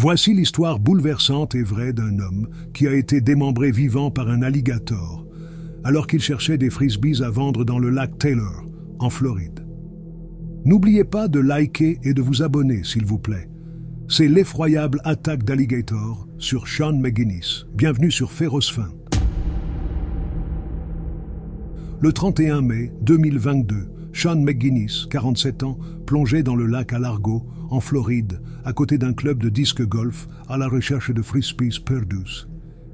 Voici l'histoire bouleversante et vraie d'un homme qui a été démembré vivant par un alligator, alors qu'il cherchait des frisbees à vendre dans le lac Taylor, en Floride. N'oubliez pas de liker et de vous abonner, s'il vous plaît. C'est l'effroyable attaque d'alligator sur Sean McGinnis. Bienvenue sur Féroce Fin. Le 31 mai 2022, Sean McGinnis, 47 ans, plongeait dans le lac à Largo, en Floride, à côté d'un club de disque golf à la recherche de frisbees perdus.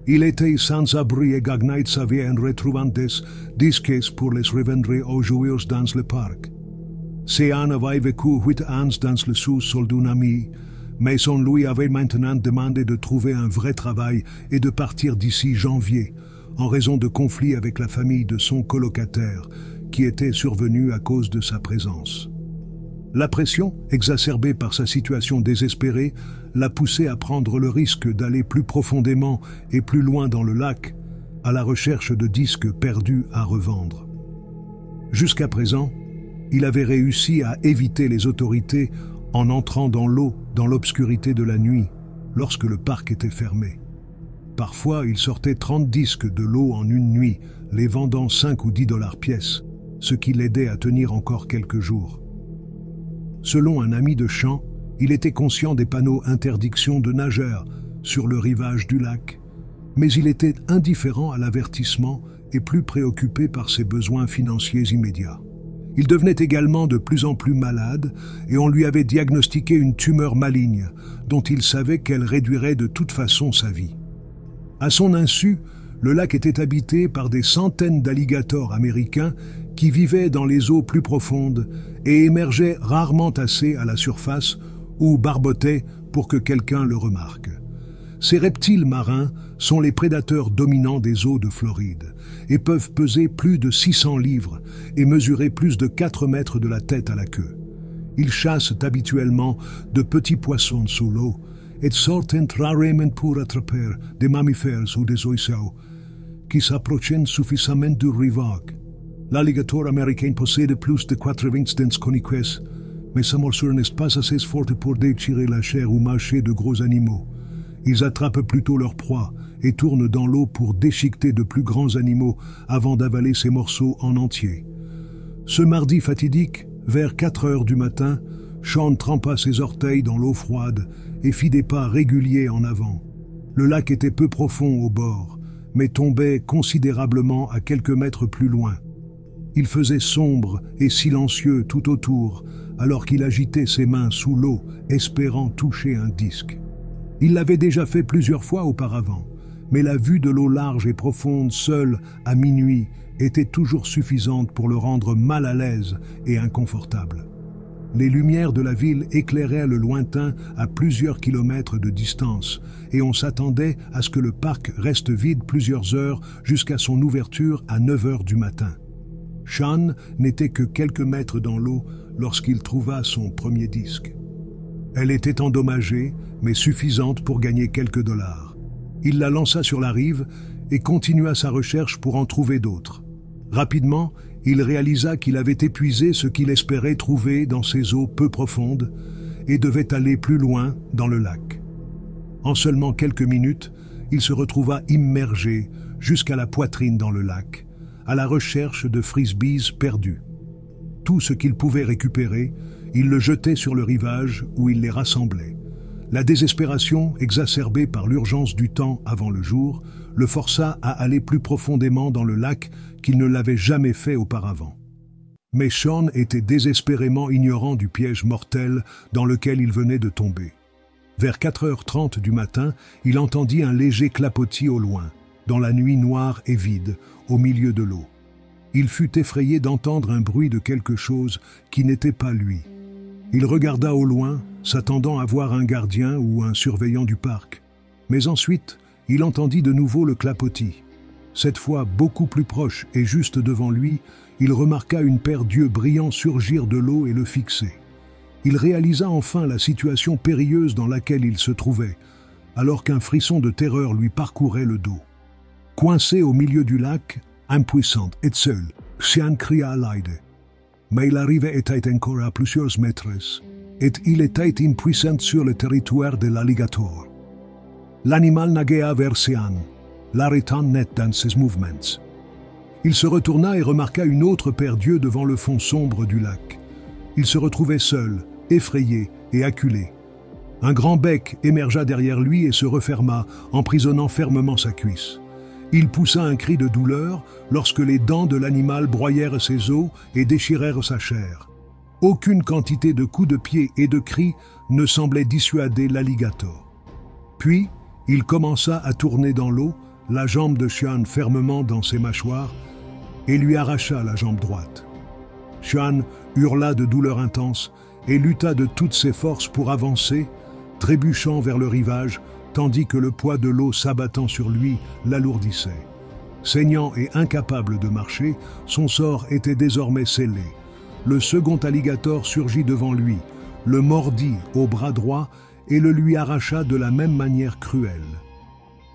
Il était sans abri et gagnait sa vie en retrouvant des disques pour les revendre aux joueurs dans le parc. Sean avait vécu 8 ans dans le sous-sol d'un ami, mais son lui avait maintenant demandé de trouver un vrai travail et de partir d'ici janvier, en raison de conflits avec la famille de son colocataire, qui était survenu à cause de sa présence. La pression, exacerbée par sa situation désespérée, l'a poussé à prendre le risque d'aller plus profondément et plus loin dans le lac, à la recherche de disques perdus à revendre. Jusqu'à présent, il avait réussi à éviter les autorités en entrant dans l'eau dans l'obscurité de la nuit, lorsque le parc était fermé. Parfois, il sortait 30 disques de l'eau en une nuit, les vendant 5 ou 10 $ pièce, ce qui l'aidait à tenir encore quelques jours. Selon un ami de Sean, il était conscient des panneaux interdiction de nageurs sur le rivage du lac, mais il était indifférent à l'avertissement et plus préoccupé par ses besoins financiers immédiats. Il devenait également de plus en plus malade et on lui avait diagnostiqué une tumeur maligne dont il savait qu'elle réduirait de toute façon sa vie. À son insu, le lac était habité par des centaines d'alligators américains qui vivaient dans les eaux plus profondes et émergeaient rarement assez à la surface ou barbotaient pour que quelqu'un le remarque. Ces reptiles marins sont les prédateurs dominants des eaux de Floride et peuvent peser plus de 600 livres et mesurer plus de 4 mètres de la tête à la queue. Ils chassent habituellement de petits poissons sous l'eau et sortent rarement pour attraper des mammifères ou des oiseaux qui s'approchent suffisamment du rivage. L'alligator américain possède plus de 80 dents coniques, mais sa morsure n'est pas assez forte pour déchirer la chair ou mâcher de gros animaux. Ils attrapent plutôt leur proie et tournent dans l'eau pour déchiqueter de plus grands animaux avant d'avaler ces morceaux en entier. Ce mardi fatidique, vers 4 heures du matin, Sean trempa ses orteils dans l'eau froide et fit des pas réguliers en avant. Le lac était peu profond au bord, mais tombait considérablement à quelques mètres plus loin. Il faisait sombre et silencieux tout autour, alors qu'il agitait ses mains sous l'eau, espérant toucher un disque. Il l'avait déjà fait plusieurs fois auparavant, mais la vue de l'eau large et profonde seule à minuit était toujours suffisante pour le rendre mal à l'aise et inconfortable. Les lumières de la ville éclairaient le lointain à plusieurs kilomètres de distance, et on s'attendait à ce que le parc reste vide plusieurs heures jusqu'à son ouverture à 9 heures du matin. Sean n'était que quelques mètres dans l'eau lorsqu'il trouva son premier disque. Elle était endommagée, mais suffisante pour gagner quelques $. Il la lança sur la rive et continua sa recherche pour en trouver d'autres. Rapidement, il réalisa qu'il avait épuisé ce qu'il espérait trouver dans ces eaux peu profondes et devait aller plus loin dans le lac. En seulement quelques minutes, il se retrouva immergé jusqu'à la poitrine dans le lac, à la recherche de frisbees perdus. Tout ce qu'il pouvait récupérer, il le jetait sur le rivage où il les rassemblait. La désespération, exacerbée par l'urgence du temps avant le jour, le força à aller plus profondément dans le lac qu'il ne l'avait jamais fait auparavant. Mais Sean était désespérément ignorant du piège mortel dans lequel il venait de tomber. Vers 4h30 du matin, il entendit un léger clapotis au loin, dans la nuit noire et vide, au milieu de l'eau. Il fut effrayé d'entendre un bruit de quelque chose qui n'était pas lui. Il regarda au loin, s'attendant à voir un gardien ou un surveillant du parc. Mais ensuite, il entendit de nouveau le clapotis. Cette fois beaucoup plus proche et juste devant lui, il remarqua une paire d'yeux brillants surgir de l'eau et le fixer. Il réalisa enfin la situation périlleuse dans laquelle il se trouvait, alors qu'un frisson de terreur lui parcourait le dos. Coincé au milieu du lac, impuissante et seule, Sean cria à l'aide. Mais l'arrivée était encore à plusieurs mètres, et il était impuissant sur le territoire de l'alligator. L'animal nagea vers Sean, l'arrêtant net dans ses mouvements. Il se retourna et remarqua une autre paire d'yeux devant le fond sombre du lac. Il se retrouvait seul, effrayé et acculé. Un grand bec émergea derrière lui et se referma, emprisonnant fermement sa cuisse. Il poussa un cri de douleur lorsque les dents de l'animal broyèrent ses os et déchirèrent sa chair. Aucune quantité de coups de pied et de cris ne semblait dissuader l'alligator. Puis, il commença à tourner dans l'eau, la jambe de Sean fermement dans ses mâchoires, et lui arracha la jambe droite. Sean hurla de douleur intense et lutta de toutes ses forces pour avancer, trébuchant vers le rivage, tandis que le poids de l'eau s'abattant sur lui l'alourdissait. Saignant et incapable de marcher, son sort était désormais scellé. Le second alligator surgit devant lui, le mordit au bras droit et le lui arracha de la même manière cruelle.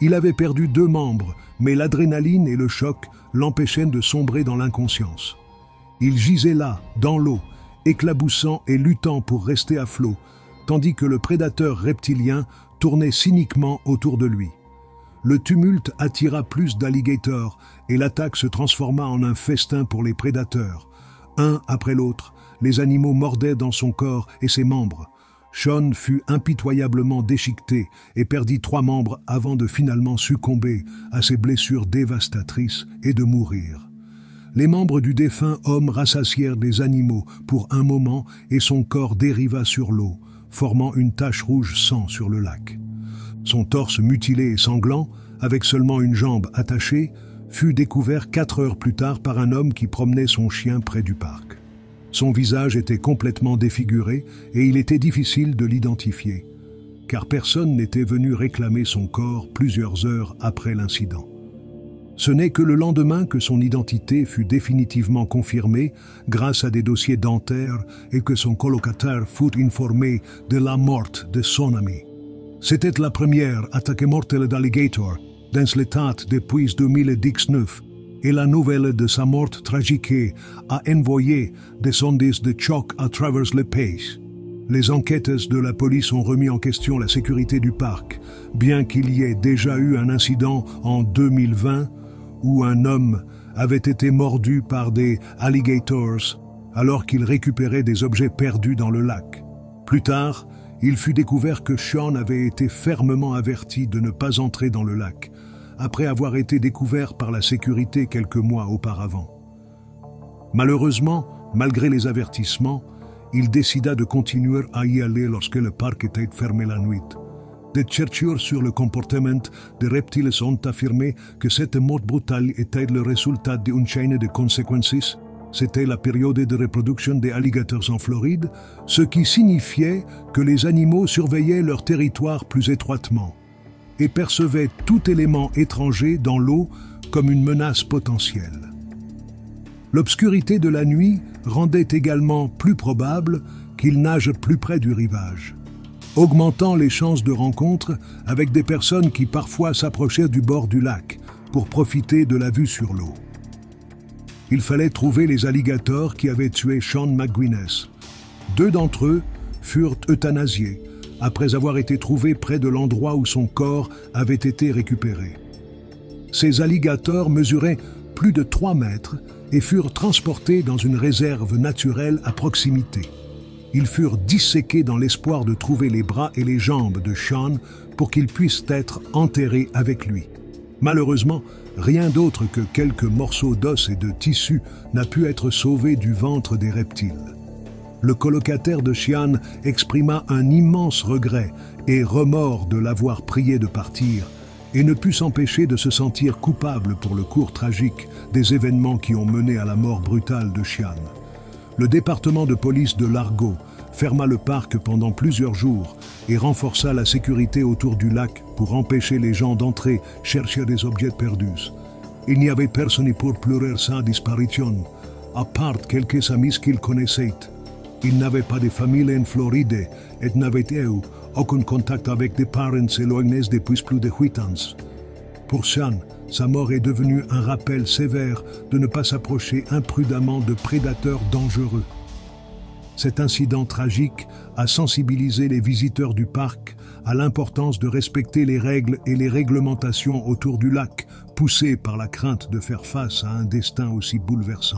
Il avait perdu 2 membres, mais l'adrénaline et le choc l'empêchaient de sombrer dans l'inconscience. Il gisait là, dans l'eau, éclaboussant et luttant pour rester à flot, tandis que le prédateur reptilien tournait cyniquement autour de lui. Le tumulte attira plus d'alligators et l'attaque se transforma en un festin pour les prédateurs. Un après l'autre, les animaux mordaient dans son corps et ses membres. Sean fut impitoyablement déchiqueté et perdit 3 membres avant de finalement succomber à ses blessures dévastatrices et de mourir. Les membres du défunt homme rassasièrent les animaux pour un moment et son corps dériva sur l'eau, formant une tache rouge sang sur le lac. Son torse mutilé et sanglant, avec seulement une jambe attachée, fut découvert 4 heures plus tard par un homme qui promenait son chien près du parc. Son visage était complètement défiguré et il était difficile de l'identifier, car personne n'était venu réclamer son corps plusieurs heures après l'incident. Ce n'est que le lendemain que son identité fut définitivement confirmée grâce à des dossiers dentaires et que son colocataire fut informé de la mort de son ami. C'était la première attaque mortelle d'alligator dans l'État depuis 2019 et la nouvelle de sa mort tragique a envoyé des ondes de choc à travers le pays. Les enquêtes de la police ont remis en question la sécurité du parc, bien qu'il y ait déjà eu un incident en 2020 où un homme avait été mordu par des alligators alors qu'il récupérait des objets perdus dans le lac. Plus tard, il fut découvert que Sean avait été fermement averti de ne pas entrer dans le lac, après avoir été découvert par la sécurité quelques mois auparavant. Malheureusement, malgré les avertissements, il décida de continuer à y aller lorsque le parc était fermé la nuit. Des chercheurs sur le comportement des reptiles ont affirmé que cette mort brutale était le résultat d'une chaîne de conséquences. C'était la période de reproduction des alligators en Floride, ce qui signifiait que les animaux surveillaient leur territoire plus étroitement et percevaient tout élément étranger dans l'eau comme une menace potentielle. L'obscurité de la nuit rendait également plus probable qu'ils nagent plus près du rivage, augmentant les chances de rencontre avec des personnes qui parfois s'approchaient du bord du lac pour profiter de la vue sur l'eau. Il fallait trouver les alligators qui avaient tué Sean McGuinness. 2 d'entre eux furent euthanasiés après avoir été trouvés près de l'endroit où son corps avait été récupéré. Ces alligators mesuraient plus de 3 mètres et furent transportés dans une réserve naturelle à proximité. Ils furent disséqués dans l'espoir de trouver les bras et les jambes de Sean pour qu'ils puissent être enterrés avec lui. Malheureusement, rien d'autre que quelques morceaux d'os et de tissu n'a pu être sauvé du ventre des reptiles. Le colocataire de Sean exprima un immense regret et remords de l'avoir prié de partir et ne put s'empêcher de se sentir coupable pour le cours tragique des événements qui ont mené à la mort brutale de Sean. Le département de police de Largo ferma le parc pendant plusieurs jours et renforça la sécurité autour du lac pour empêcher les gens d'entrer chercher des objets perdus. Il n'y avait personne pour pleurer sa disparition, à part quelques amis qu'il connaissait. Il n'avait pas de famille en Floride et n'avait eu aucun contact avec des parents éloignés depuis plus de 8 ans. Pour Sean, sa mort est devenue un rappel sévère de ne pas s'approcher imprudemment de prédateurs dangereux. Cet incident tragique a sensibilisé les visiteurs du parc à l'importance de respecter les règles et les réglementations autour du lac, poussés par la crainte de faire face à un destin aussi bouleversant.